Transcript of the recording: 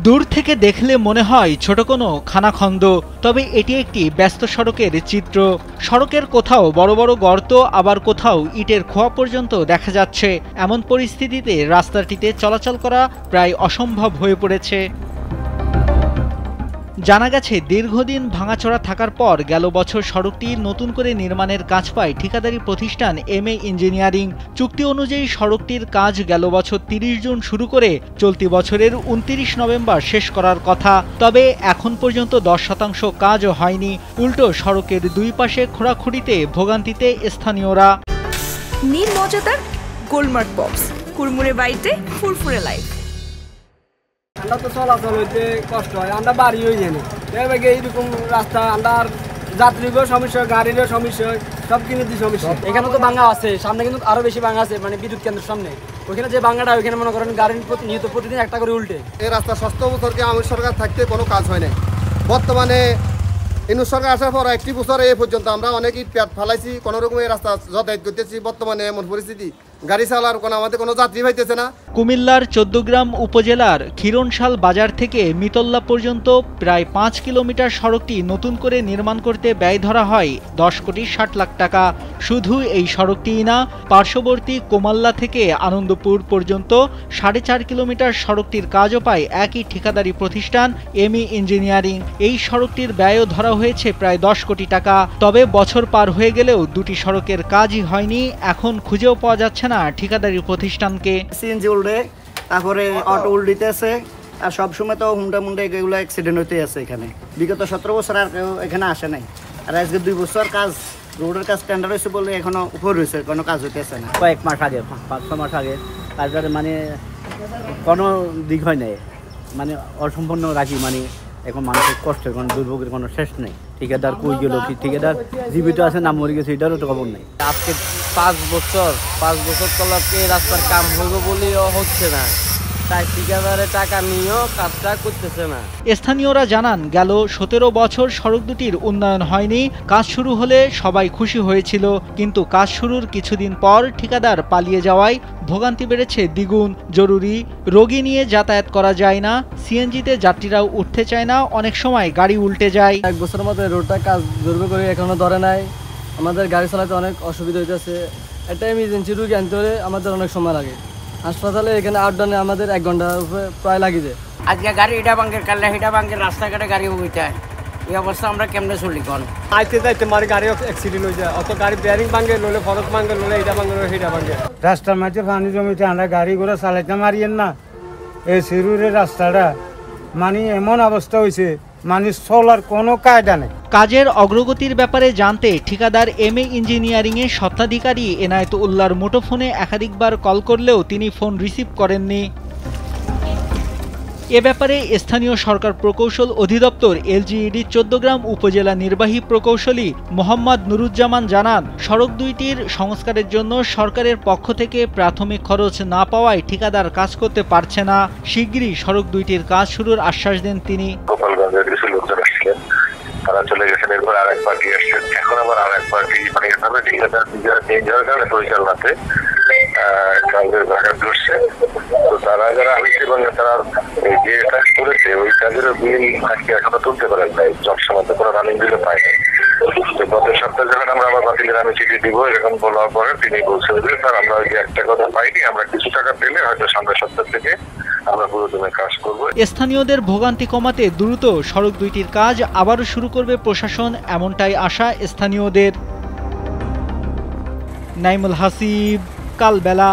দূর থেকে দেখলে মনে হয় ছোট কোনো খানাখন্দ, তবে এটি একটি ব্যস্ত সড়কের চিত্র। সড়কের কোথাও বড় বড় গর্ত, আবার কোথাও ইটের খোয়া পর্যন্ত দেখা যাচ্ছে। এমন পরিস্থিতিতে রাস্তাটিতে চলাচল করা প্রায় অসম্ভব হয়ে পড়েছে। জানা গেছে, দীর্ঘদিন ভাঙাচোরা থাকার পর গেল বছর সড়কটি নতুন করে নির্মাণের কাজ পায় ঠিকাদারি প্রতিষ্ঠান এমএ ইঞ্জিনিয়ারিং। চুক্তি অনুযায়ী সড়কটির কাজ গেল বছর ৩০ জুন শুরু করে চলতি বছরের ২৯ নভেম্বর শেষ করার কথা। তবে এখন পর্যন্ত ১০% কাজও হয়নি। উল্টো সড়কের দুই পাশে খোঁড়াখুঁড়িতে ভোগান্তিতে স্থানীয়রা। নির্মজাদার গোলমার্ক পপস, কুড়মুড়ে বাইতে ফুরফুরে লাইফ। আমরা তো চলাচল হইতে কষ্ট হয়, আমরা বাড়ি হয়ে যাই না এইরকম রাস্তা, আমরা যাত্রীরও সমস্যা, গাড়িরও সমস্যা, সব কিছু সমস্যা। এখানে তো ভাঙা আছে, সামনে কিন্তু আরো বেশি ভাঙা আছে, মানে বিদ্যুৎ কেন্দ্রের সামনে। ওইখানে যে ভাঙাটা, ওইখানে মনে করেন গাড়ি প্রতিনিয়ত প্রতিদিন একটা করে উল্টে। এই রাস্তা ষষ্ঠ বছরকে আওয়ামী সরকার থাকতে কোনো কাজ হয় নাই। বর্তমানে ইনু সরকার আসার পর ১ বছর এ পর্যন্ত আমরা অনেকেই পেট ফালাইছি, কোনো রকম এই রাস্তা যাতায়াত করতেছি। বর্তমানে এমন পরিস্থিতি, গাড়ি চালার আমাদের কোনো যাত্রী পাইতেছে না। কুমিল্লার ১৪গ্রাম উপজেলার খিরনশাল বাজার থেকে মিতল্লা পর্যন্ত প্রায় ৫ কিলোমিটার সড়কটি নতুন করে নির্মাণ করতে ব্যয় ধরা হয় ১০,৬০,০০,০০০ টাকা। শুধু এই সড়কটিই না, পার্শ্ববর্তী কোমাল্লা থেকে আনন্দপুর পর্যন্ত ৪.৫ কিলোমিটার সড়কটির কাজও পায় একই ঠিকাদারি প্রতিষ্ঠান এমই ইঞ্জিনিয়ারিং। এই সড়কটির ব্যয়ও ধরা হয়েছে প্রায় ১০ কোটি টাকা। তবে বছর পার হয়ে গেলেও দুটি সড়কের কাজই হয়নি। এখন খুঁজেও পাওয়া যাচ্ছে না ঠিকাদারি প্রতিষ্ঠানকে। সিএনজি উল্টে, তারপরে অটো উল্টিতেছে, আর সবসময় তো হুন্ডা মুন্ডা এগুলো অ্যাক্সিডেন্ট হইতে আছে। এখানে বিগত ১৭ বছর আর কেউ এখানে আসে নাই, আর আজকে 2 বছর কাজ, রোডের কাজ টেন্ডার হয়েছে বলে এখনো উপর রয়েছে, কোনো কাজ হইতেছে না। কয়েক মাস আগে, ৫-৬ মাস আগে তারপরে মানে কোনো দিক হয় নাই, মানে অসম্পূর্ণ রাখি। মানে এখন মানুষের কষ্টের কোনো দুর্ভোগের কোনো শেষ নেই। ঠিকাদার কই গেল, কি ঠিকাদার জীবিত আছে না মরে গেছে, এটারও তো খবর নেই। আজকে 5 বছর চলাতে রাস্তার কাম হইব বলেও হচ্ছে না, তাই ঠিকাদারে টাকা নিয়েও কাজটা করতেছে না। স্থানীয়রা জানান, গেল ১৭ বছর সড়ক দুটির উন্নয়ন হয়নি। কাজ শুরু হলে সবাই খুশি হয়েছিল, কিন্তু কাজ শুরুর কিছুদিন পর ঠিকাদার পালিয়ে যাওয়ায় ভোগান্তি বেড়েছে দ্বিগুণ। জরুরি রোগী নিয়ে যাতায়াত করা যায় না, সিএনজিতে যাত্রীরাও উঠতে চায় না, অনেক সময় গাড়ি উল্টে যায়। 1 বছরের মধ্যে রোডটা কাজ জরুরি করে এখনো ধরে নাই। আমাদের গাড়ি চালাতে অনেক অসুবিধা হইতেছে। একটা ইমার্জেন্সি রুগী আনতে হলে আমাদের অনেক সময় লাগে। হাসপাতালে এখানে আপ-ডাউনে আমাদের 1 ঘন্টার উপরে প্রায় লাগে যায়। আজকে গাড়ি এটা ভাঙ্গের, কাল্লা হিটা ভাঙ্গের, রাস্তাঘাটে গাড়ি উঠেছে। এই অবস্থা আমরা কেমনে চলি কোন? আইতে যাইতে মারি গাড়ি অ্যাক্সিডেন্ট হয়ে যায়। অত গাড়ি বেয়ারিং ভাঙ্গে, লইলে ফরক ভাঙ্গে, লইলে এটা ভাঙ্গে, হিটা ভাঙ্গে। রাস্তার মাঝে পানি জমিতে আমরা গাড়ি ঘোড়া চালাইতে মারিয়েন না। এই শিরুরের রাস্তাটা মানে এমন অবস্থা হয়েছে, মানুষ চলার কোনো কায়দা নেই। কাজের অগ্রগতির ব্যাপারে জানতে ঠিকাদার এমএ ইঞ্জিনিয়ারিং এর স্বত্বাধিকারী এনায়েত উল্লাহর মুঠোফোনে একাধিকবার কল করলেও তিনি ফোন রিসিভ করেননি। এ ব্যাপারে স্থানীয় সরকার প্রকৌশল অধিদপ্তর এলজিইডি ১৪গ্রাম উপজেলা নির্বাহী প্রকৌশলী মোহাম্মদ নুরুজ্জামান জানান, সড়ক দুইটির সংস্কারের জন্য সরকারের পক্ষ থেকে প্রাথমিক খরচ না পাওয়ায় ঠিকাদার কাজ করতে পারছে না। শিগগিরই সড়ক দুইটির কাজ শুরুর আশ্বাস দেন তিনি। তারা চলে গেছেন, এরপর আরেক পার্টি আসছেন, এখন আবার আরেক পার্টি, মানে এভাবে ঠিকাদার চেঞ্জ হওয়ার কারণে পরিচালনাতে কাজের ভাগাত ধরছে। তো তারা যারা আসছে এবং তারা যে কাজ করেছে ওই কাজেরও বিল আজকে এখনো তুলতে পারেন নাই, সবসময় কোনো রানিং বিলও পায় নাই। তো গত সপ্তাহে যখন আমরা আবার বাতিলের আমি চিঠি দিব এরকম বলার পরে তিনি বলছেন যে স্যার আমরা ওই যে একটা কথা পাইনি, আমরা কিছু টাকা পেলে হয়তো সামনের সপ্তাহ থেকে আমরা পুরোদমে কাজ করব। স্থানীয়দের ভোগান্তি কমাতে দ্রুত সড়ক দুইটির কাজ আবারও শুরু করবে প্রশাসন, এমনটাই আশা স্থানীয়দের। নাইমুল হাসিব, কালবেলা।